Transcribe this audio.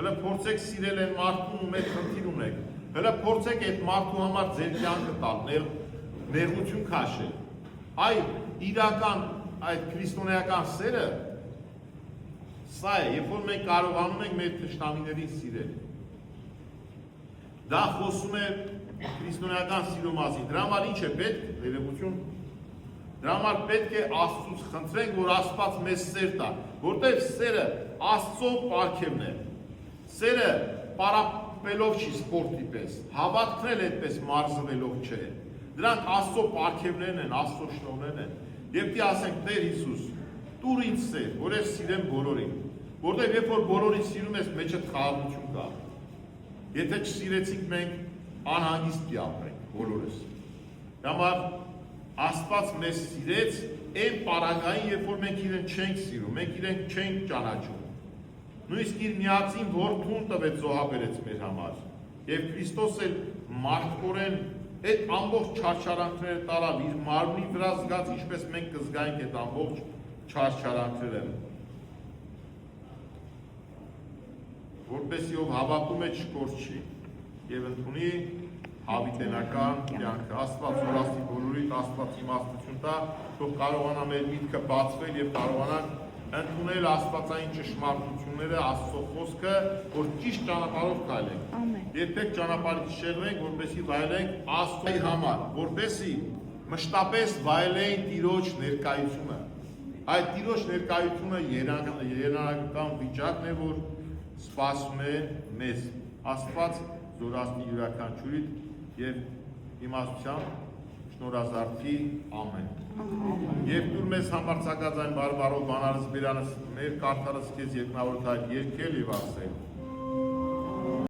հələ փորձեք սիրել են մարդուն ու մեծ խնդիր ունեք, հələ փորձեք այդ մարդու համար ձեր կյանքը տալ, նեղություն քաշել, այ իրական այդ քրիստոնեական սերը սա է, երբ որ մենք կարողանում ենք մեր թշնամիներին սիրել, դա խոսում է քրիստոնեական սիրո մասին, դրա համար ինչ է պետք, ներողություն, դրա համար պետք է Աստծուց խնդրենք, որ Աստված մեզ սեր տա, որտեղ սերը Աստծո պարգևն է, սերը պարապելով չի սպորտի պես, հավատքն էլ այդպես մարզվելով չէ, դրանք Աստծո պարգևներն են, Աստծո շնորհներն են, երբ դի ասենք Տեր Հիսուս, տուր ինձ սեր, որ ես սիրեմ բոլորին, որտեղ երբ որ բոլորին սիրում ես, մեջդ խաղաղություն կա, եթե չսիրեցինք մենք անհանգիստ կապրենք բոլորս, դրա համար Աստված մեզ սիրեց այն պարագային, երբ որ մենք իրեն չենք սիրում, մենք իրեն չենք ճանաչում, նույնիսկ իր միածին որդուն տվեց զոհաբերեց մեր համար, և Քրիստոս էլ մարդկորեն այդ ամբողջ չարչարանքները տարավ, իր մարմնի վրա զգաց, ինչպես մենք կզգայինք այդ ամբողջ չարչարանքները, որպեսզի ով հավատում է չկորչի և ընդունի հավիտենական կյանքը, Աստված զորացնի բոլորիդ, Աստված իմաստություն տա, թող կարողանա մեր միտքը բացվել և կարողանանք ընդունել աստվածային ճշմարտությունները, Աստծո խոսքը, որ ճիշտ ճանապարհով քայլենք։ Երբեք ճանապարհից չշեղվենք, որպեսզի վայելենք Աստծոյի համար, որպեսզի մշտապես վայելեին Տիրոջ ներկայությունը։ Այդ Տիրոջ ներկայությունը երանական վիճակն է, որ սպասում է մեզ։ Աստված զորացնի յուրաքանչյուրիդ և իմաստության շնորհազարդի ամեն։ Եվ դուր մեզ համարձակած այն բարբարով բանալս բերանս մեր կարդալս քեզ երկնավորդ հայր երկել և ասել